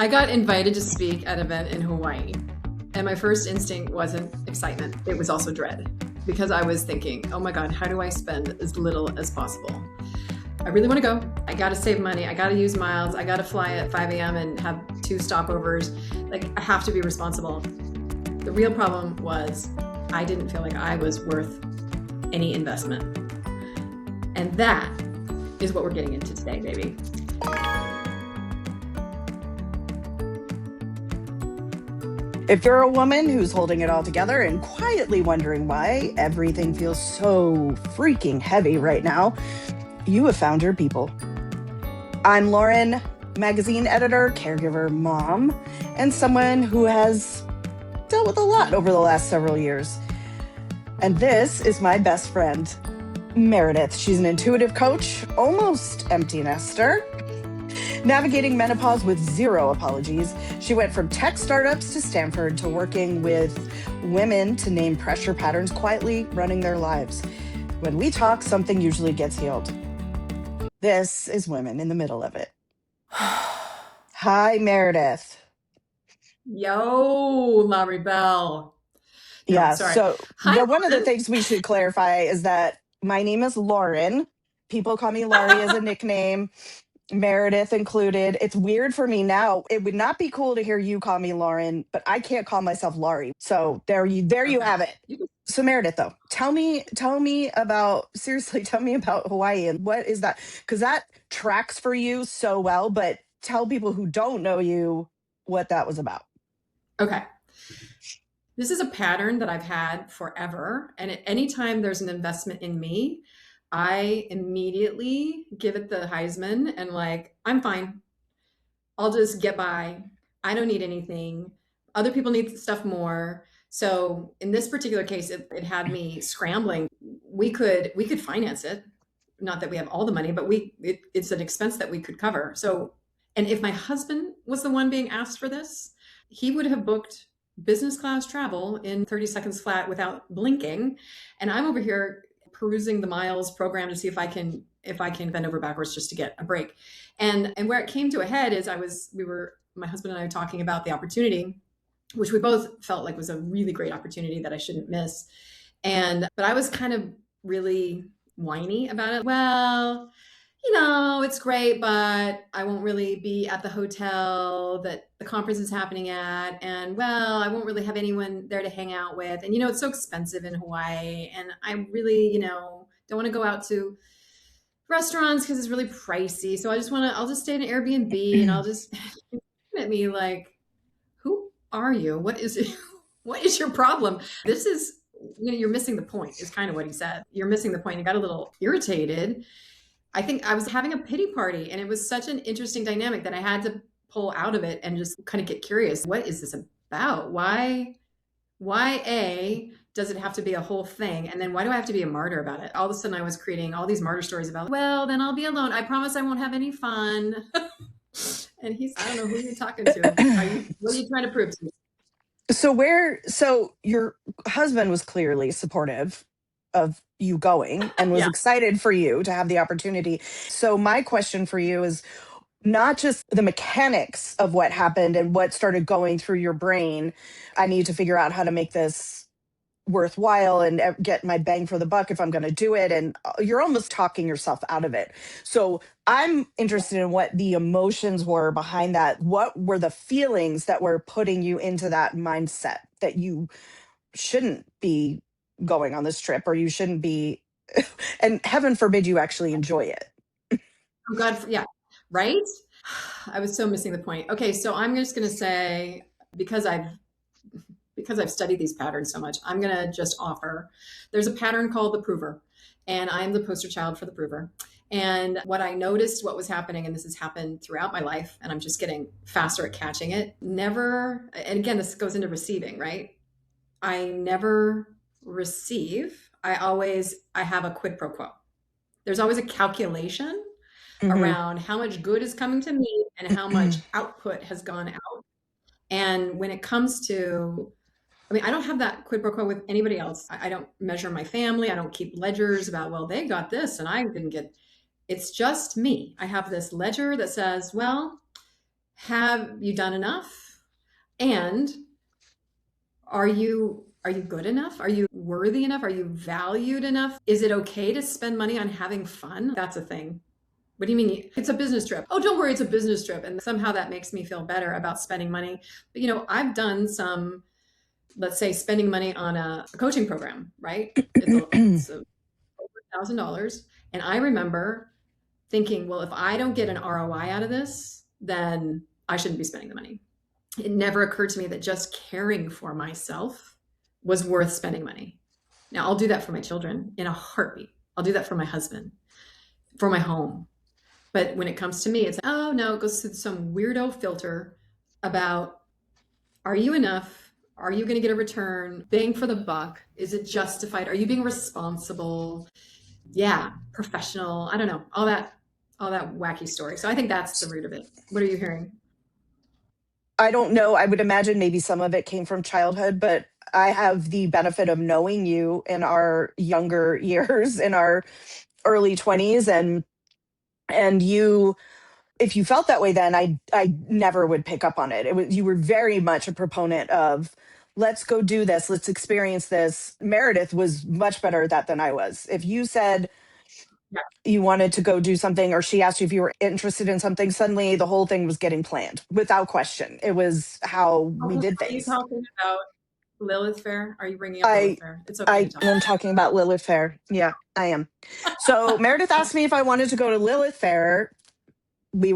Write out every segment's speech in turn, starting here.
I got invited to speak at an event in Hawaii, and my first instinct wasn't excitement. It was also dread, because I was thinking, oh my God, how do I spend as little as possible? I really want to go. I got to save money. I got to use miles. I got to fly at 5 a.m. and have 2 stopovers. Like, I have to be responsible. The real problem was I didn't feel like I was worth any investment. And that is what we're getting into today, baby. If you're a woman who's holding it all together and quietly wondering why everything feels so freaking heavy right now, you have found your people. I'm Lauren, magazine editor, caregiver, mom, and someone who has dealt with a lot over the last several years. And this is my best friend, Meredith. She's an intuitive coach, almost empty nester, navigating menopause with zero apologies. She went from tech startups to Stanford to working with women to name pressure patterns, quietly running their lives. When we talk, something usually gets healed. This is Women in the Middle of It. Hi, Meredith. Yo, Laurie Bell. No, Yeah, sorry. so Hi, one of the Lauren. things we should clarify is that my name is Lauren. People call me Laurie as a nickname, Meredith included. It's weird for me now. It would not be cool to hear you call me Lauren, but I can't call myself Laurie. So there you have it. So Meredith, though, tell me about Hawaii and what is that? Because that tracks for you so well, but tell people who don't know you what that was about. Okay. This is a pattern that I've had forever. And at any time there's an investment in me, I immediately give it the Heisman and like, I'm fine. I'll just get by. I don't need anything. Other people need stuff more. So in this particular case, it had me scrambling. We could finance it. Not that we have all the money, but it's an expense that we could cover. So, and if my husband was the one being asked for this, he would have booked business class travel in 30 seconds flat without blinking. And I'm over here perusing the miles program to see if I can bend over backwards just to get a break. And where it came to a head is my husband and I were talking about the opportunity, which we both felt like was a really great opportunity that I shouldn't miss. But I was kind of really whiny about it. Well, it's great, but I won't really be at the hotel that the conference is happening at. And well, I won't really have anyone there to hang out with. And, it's so expensive in Hawaii. And I really, don't want to go out to restaurants because it's really pricey. So I'll just stay in an Airbnb and I'll just at me like, who are you? What is it? What is your problem? This is, you're missing the point is kind of what he said. You're missing the point. He got a little irritated. I think I was having a pity party and it was such an interesting dynamic that I had to pull out of it and just kind of get curious. What is this about? Why does it have to be a whole thing? And then why do I have to be a martyr about it? All of a sudden I was creating all these martyr stories about, well, then I'll be alone. I promise I won't have any fun. And I don't know who you're talking to. What are you trying to prove to me? So your husband was clearly supportive of you going and was excited for you to have the opportunity. So my question for you is not just the mechanics of what happened and what started going through your brain. I need to figure out how to make this worthwhile and get my bang for the buck if I'm going to do it. And you're almost talking yourself out of it. So I'm interested in what the emotions were behind that. What were the feelings that were putting you into that mindset that you shouldn't be going on this trip, or you shouldn't be, and heaven forbid you actually enjoy it. Oh God, yeah, right? I was so missing the point. Okay, so I'm just going to say, because I've studied these patterns so much, I'm going to just offer, there's a pattern called the prover, and I'm the poster child for the prover. And what I noticed, what was happening, and this has happened throughout my life, and I'm just getting faster at catching it, and again, this goes into receiving, right? I never receive. I have a quid pro quo. There's always a calculation around how much good is coming to me and how much output has gone out. And when it comes to, I don't have that quid pro quo with anybody else. I don't measure my family. I don't keep ledgers about, well, they got this and I didn't get. It's just me. I have this ledger that says, well, have you done enough? And are you good enough? Are you worthy enough? Are you valued enough? Is it okay to spend money on having fun? That's a thing. What do you mean? It's a business trip. Oh, don't worry, it's a business trip. And somehow that makes me feel better about spending money. But I've done some, let's say, spending money on a coaching program, right? It's over $1,000. And I remember thinking, well, if I don't get an ROI out of this, then I shouldn't be spending the money. It never occurred to me that just caring for myself was worth spending money. Now, I'll do that for my children in a heartbeat. I'll do that for my husband, for my home. But when it comes to me, it's, oh no, it goes through some weirdo filter about, are you enough? Are you going to get a return? Bang for the buck? Is it justified? Are you being responsible? Yeah, professional. I don't know. All that wacky story. So I think that's the root of it. What are you hearing? I don't know. I would imagine maybe some of it came from childhood, but I have the benefit of knowing you in our younger years, in our early 20s, and you, if you felt that way then, I never would pick up on it. It was, you were very much a proponent of, let's go do this, let's experience this. Meredith was much better at that than I was. If you said Yeah. you wanted to go do something, or she asked you if you were interested in something, suddenly the whole thing was getting planned without question. It was how we Oh, did are you things. talking about Lilith Fair? Are you bringing up Lilith I Fair? It's okay to I talk. am talking about Lilith Fair. Yeah, I am. So Meredith asked me if I wanted to go to Lilith Fair. We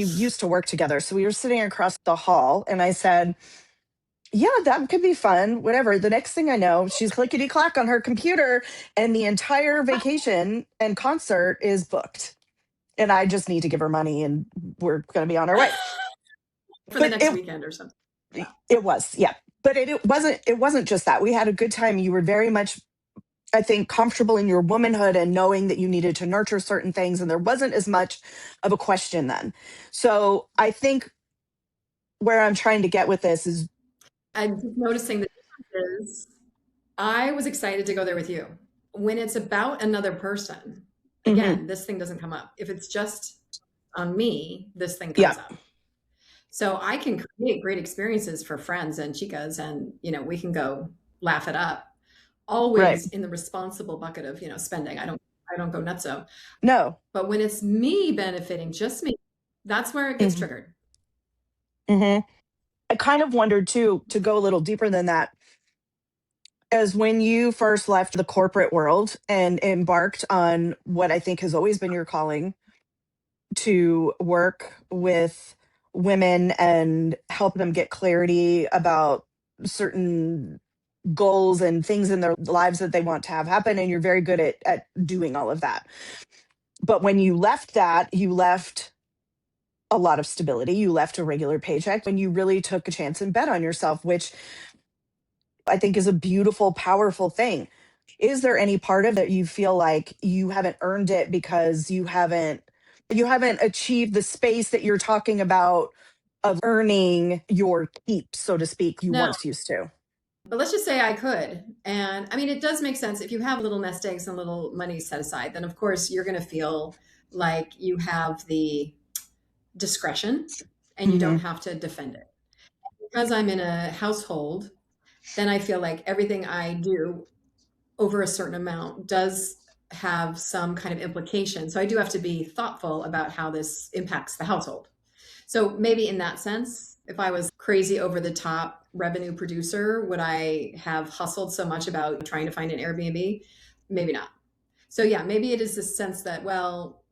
used to work together, so we were sitting across the hall, and I said, yeah, that could be fun, whatever. The next thing I know, she's clickety clack on her computer, and the entire vacation and concert is booked, and I just need to give her money and we're going to be on our way. For the But next weekend or something. Yeah. it was, yeah. But it wasn't just that. We had a good time. You were very much, I think, comfortable in your womanhood and knowing that you needed to nurture certain things, and there wasn't as much of a question then. So I think where I'm trying to get with this is, I'm just noticing the difference is I was excited to go there with you. When it's about another person, mhm, again, this thing doesn't come up. If it's just on me, this thing yeah, comes up. So I can create great experiences for friends and chicas, and we can go laugh it up. right. Always in the responsible bucket of spending. I don't go nutso. No. But when it's me benefiting, just me, that's where it gets Hmm. triggered. Hmm. I kind of wondered too, to go a little deeper than that, as when you first left the corporate world and embarked on what I think has always been your calling, to work with women and help them get clarity about certain goals and things in their lives that they want to have happen. And you're very good at doing all of that. But when you left that, you left a lot of stability, you left a regular paycheck, and you really took a chance and bet on yourself, which I think is a beautiful, powerful thing. Is there any part of it you feel like you haven't earned it because you haven't achieved the space that you're talking about of earning your keep, so to speak, you No, once used to? but let's just say I could. And I mean, it does make sense. If you have little nest eggs and little money set aside, then of course you're going to feel like you have the discretion and you don't Hmm. have to defend it. Because I'm in a household, then I feel like everything I do over a certain amount does have some kind of implication. So I do have to be thoughtful about how this impacts the household. So maybe in that sense, if I was crazy over the top revenue producer, would I have hustled so much about trying to find an Airbnb? Maybe not. So yeah, maybe it is this sense that, well,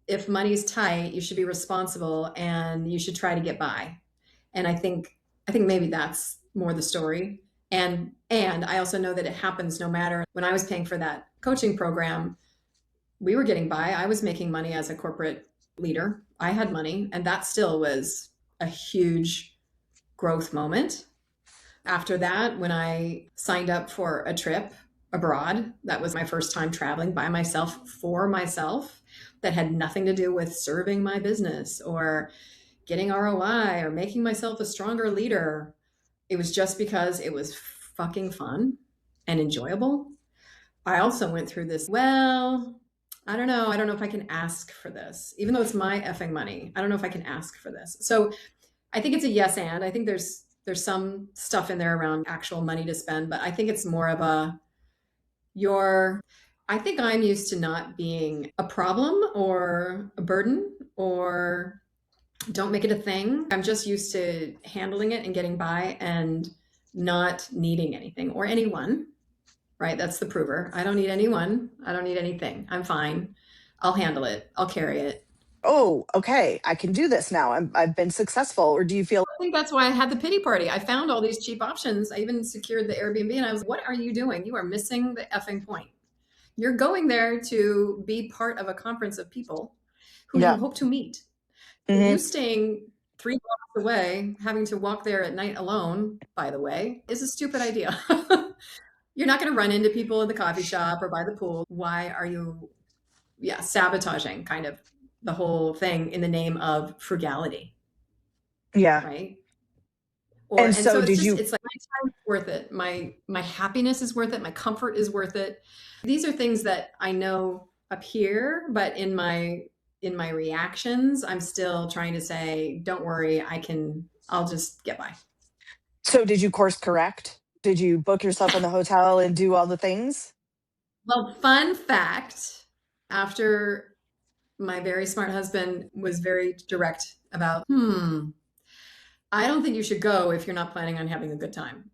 if money's tight, you should be responsible and you should try to get by. And I think maybe that's more the story. And I also know that it happens no matter. When I was paying for that coaching program, we were getting by. I was making money as a corporate leader. I had money, and that still was a huge growth moment. After that, when I signed up for a trip abroad, that was my first time traveling by myself for myself, that had nothing to do with serving my business or getting ROI or making myself a stronger leader. It was just because it was fucking fun and enjoyable. I also went through this, well, I don't know. I don't know if I can ask for this. Even though it's my effing money, I don't know if I can ask for this. So I think it's a yes and. I think there's some stuff in there around actual money to spend, but I think it's more of a your I think I'm used to not being a problem or a burden or don't make it a thing. I'm just used to handling it and getting by and not needing anything or anyone, right? That's the prover. I don't need anyone. I don't need anything. I'm fine. I'll handle it. I'll carry it. Oh, okay, I can do this now. I've been successful. Or do you feel, I think that's why I had the pity party. I found all these cheap options. I even secured the Airbnb and I was, what are you doing? You are missing the effing point. You're going there to be part of a conference of people who you yeah. hope to meet. You Hmm. staying 3 blocks away, having to walk there at night alone, by the way, is a stupid idea. You're not going to run into people in the coffee shop or by the pool. Why are you, yeah, sabotaging kind of the whole thing in the name of frugality, Yeah. right? Or And and so so it's did just you, it's like my time is worth it. My happiness is worth it. My comfort is worth it. These are things that I know up here, but in my reactions, I'm still trying to say, don't worry, I'll just get by. so did you course correct? Did you book yourself in the hotel and do all the things? Well, fun fact, after my very smart husband was very direct about, I don't think you should go if you're not planning on having a good time.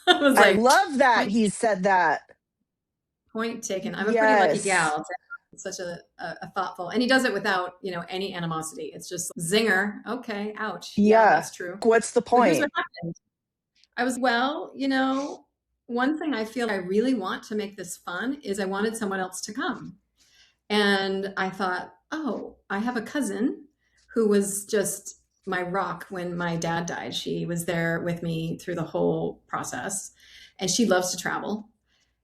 I was I like, love that point he said that. point taken. I'm a pretty lucky Yes. gal to have such a thoughtful, and he does it without, any animosity. It's just zinger. Okay, ouch. Yeah, Yeah. that's true. What's the But here's point? what happened. I was, well, one thing I feel I really want to make this fun is I wanted someone else to come. And I thought, oh, I have a cousin who was just my rock when my dad died. She was there with me through the whole process, and she loves to travel.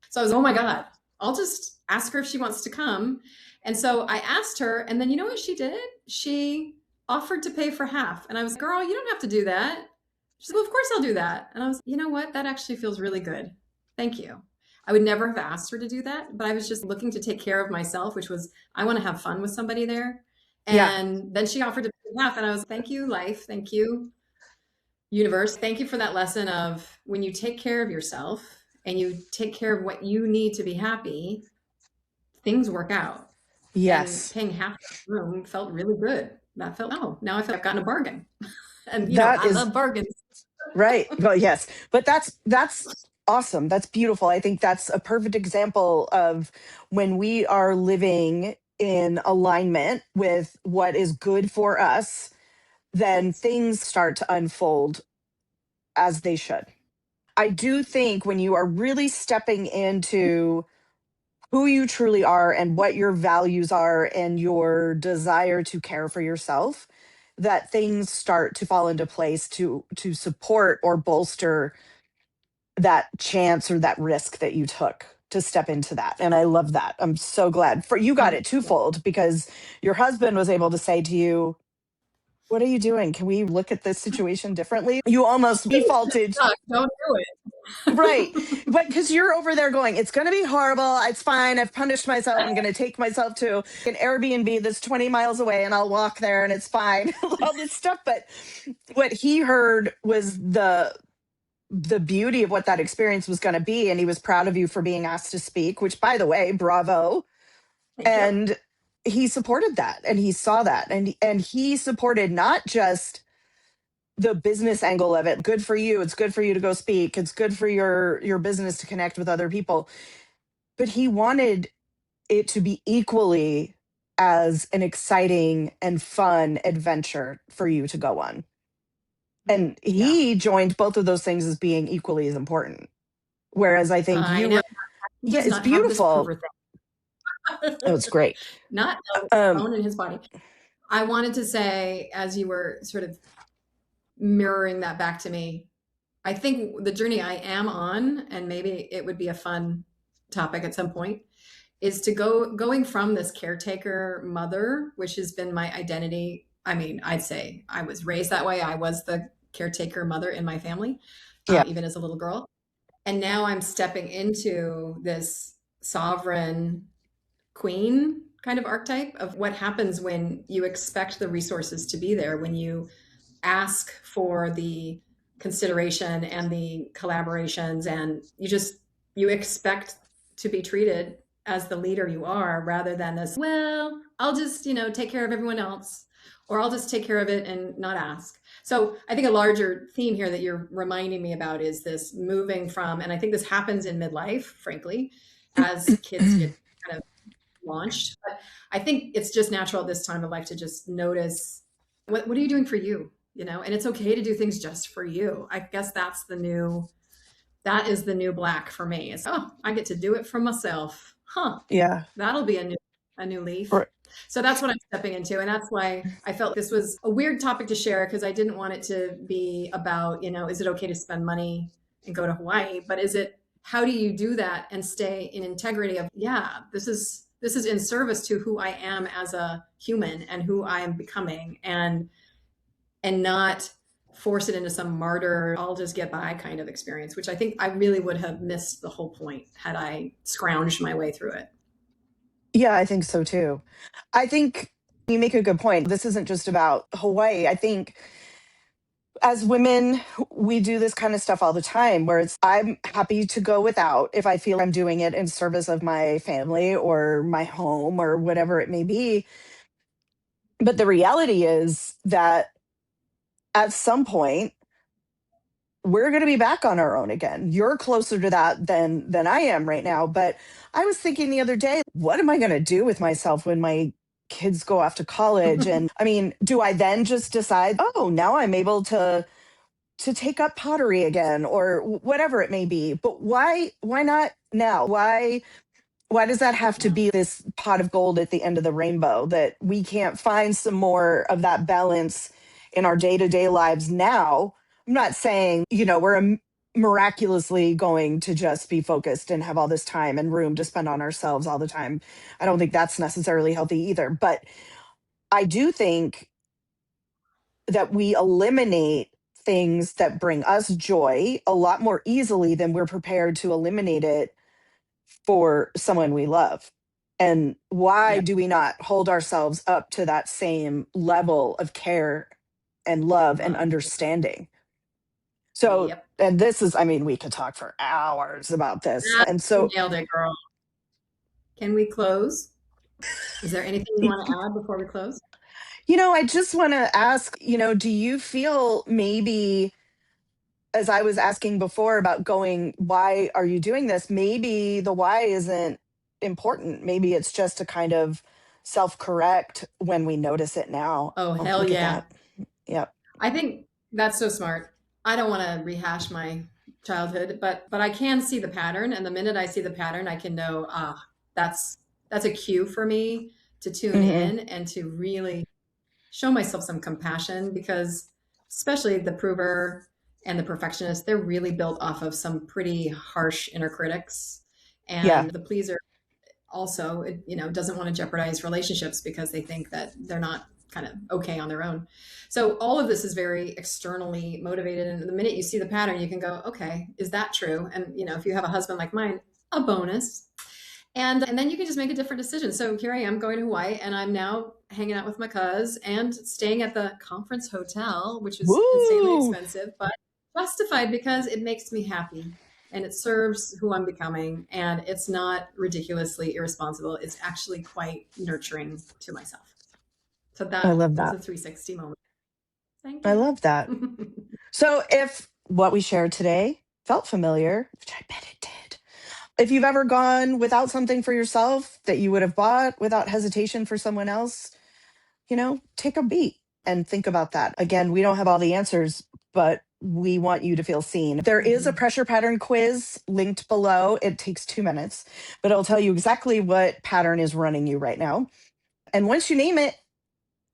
So I was, oh my God, I'll just ask her if she wants to come. And so I asked her, and then you know what she did? She offered to pay for half. And I was, girl, you don't have to do that. She's like, well, of course I'll do that. And I was, you know what? That actually feels really good. Thank you. I would never have asked her to do that, but I was just looking to take care of myself, which was, I want to have fun with somebody there. Yeah. And then she offered to pay half. And I was, thank you, life. Thank you, universe. Thank you for that lesson of when you take care of yourself and you take care of what you need to be happy, things work out. And Yes. paying half the room felt really good. That felt, oh, now I feel I've gotten a bargain. And That I is love bargains. right. Well, yes. But that's awesome. That's beautiful. I think that's a perfect example of when we are living in alignment with what is good for us, then things start to unfold as they should. I do think when you are really stepping into who you truly are and what your values are and your desire to care for yourself, that things start to fall into place to support or bolster that chance or that risk that you took to step into that. And I love that. I'm so glad for you, got it Yeah. twofold because your husband was able to say to you, what are you doing? Can we look at this situation differently? You almost defaulted. Don't do Right. it. But because you're over there going, it's going to be horrible. It's fine. I've punished myself. I'm going to take myself to an Airbnb that's 20 miles away and I'll walk there and it's fine. All this stuff. But what he heard was the beauty of what that experience was going to be. And he was proud of you for being asked to speak, which, by the way, bravo. Thank you. And he supported that and he saw that. And he supported not just the business angle of it. Good for you. It's good for you to go speak. It's good for your business to connect with other people. But he wanted it to be equally as an exciting and fun adventure for you to go on. And Yeah. he joined both of those things as being equally as important. Whereas I think I you know. were, He yeah, does it's not have this beautiful. prover thing. Oh, it's great. Not Um, alone in his body. I wanted to say, as you were sort of mirroring that back to me, I think the journey I am on, and maybe it would be a fun topic at some point, is to going from this caretaker mother, which has been my identity. I mean, I'd say I was raised that way. I was the caretaker mother in my family, yeah, even as a little girl. And now I'm stepping into this sovereign queen kind of archetype of what happens when you expect the resources to be there, when you ask for the consideration and the collaborations, and you expect to be treated as the leader you are, rather than this, well, I'll just, take care of everyone else, or I'll just take care of it and not ask. So I think a larger theme here that you're reminding me about is this moving from, and I think this happens in midlife, frankly, as kids get kind of launched. But I think it's just natural at this time of life to just notice, what are you doing for you? And it's okay to do things just for you. I guess that is the new black for me. It's, oh, I get to do it for myself. Huh. Yeah. That'll be a new leaf. Right. So that's what I'm stepping into. And that's why I felt this was a weird topic to share, because I didn't want it to be about, is it okay to spend money and go to Hawaii? But how do you do that and stay in integrity of, yeah, this is in service to who I am as a human and who I am becoming, and not force it into some martyr, I'll just get by kind of experience, which I think I really would have missed the whole point had I scrounged my way through it. Yeah, I think so too. I think you make a good point. This isn't just about Hawaii. I think as women, we do this kind of stuff all the time where I'm happy to go without if I feel I'm doing it in service of my family or my home or whatever it may be. But the reality is that at some point, we're going to be back on our own again. You're closer to that than I am right now. But I was thinking the other day, what am I going to do with myself when my kids go off to college? And I mean, do I then just decide, oh, now I'm able to take up pottery again or whatever it may be? But why not now? Why does that have to Yeah. be this pot of gold at the end of the rainbow, that we can't find some more of that balance in our day-to-day lives now? I'm not saying, we're miraculously going to just be focused and have all this time and room to spend on ourselves all the time. I don't think that's necessarily healthy either. But I do think that we eliminate things that bring us joy a lot more easily than we're prepared to eliminate it for someone we love. And why Yep. do we not hold ourselves up to that same level of care and love and Love. understanding? So, Yep. and this is, I mean, we could talk for hours about this. Ah, And you so, nailed it, girl. Can we close? Is there anything you want to add before we close? I just want to ask, do you feel maybe, as I was asking before about going, why are you doing this? Maybe the why isn't important. Maybe it's just to kind of self correct when we notice it now. Oh, Oh, hell look at yeah. that. Yep. I think that's so smart. I don't want to rehash my childhood, but I can see the pattern, and the minute I see the pattern, I can know, that's that's a cue for me to tune Hmm. in and to really show myself some compassion, because especially the prover and the perfectionist, they're really built off of some pretty harsh inner critics, Yeah. and the pleaser also, doesn't want to jeopardize relationships because they think that they're not kind of okay on their own. So all of this is very externally motivated, and the minute you see the pattern, you can go, okay, is that true? And if you have a husband like mine, a bonus. And then you can just make a different decision. So here I am going to Hawaii, and I'm now hanging out with my cuz and staying at the conference hotel, which is insanely Woo. expensive, but justified because it makes me happy and it serves who I'm becoming, and it's not ridiculously irresponsible. It's actually quite nurturing to myself. So I that love was that. a 360 moment. Thank I you. love that. So if what we shared today felt familiar, which I bet it did, if you've ever gone without something for yourself that you would have bought without hesitation for someone else, take a beat and think about that. Again, we don't have all the answers, but we want you to feel seen. There is a Mhm. pressure pattern quiz linked below. It takes 2 minutes, but it'll tell you exactly what pattern is running you right now. And once you name it,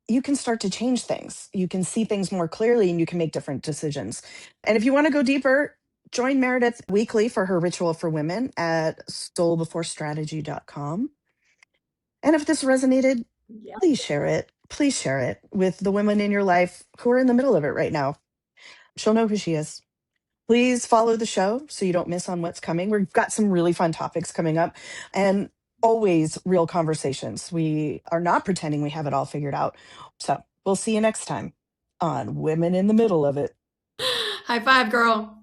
you can start to change things. You can see things more clearly and you can make different decisions. And if you want to go deeper, join Meredith weekly for her ritual for women at soulbeforestrategy.com. And if this resonated, Yeah. please share it. Please share it with the women in your life who are in the middle of it right now. She'll know who she is. Please follow the show so you don't miss on what's coming. We've got some really fun topics coming up and always real conversations. We are not pretending we have it all figured out. So we'll see you next time. on women in the middle of it. High five, girl.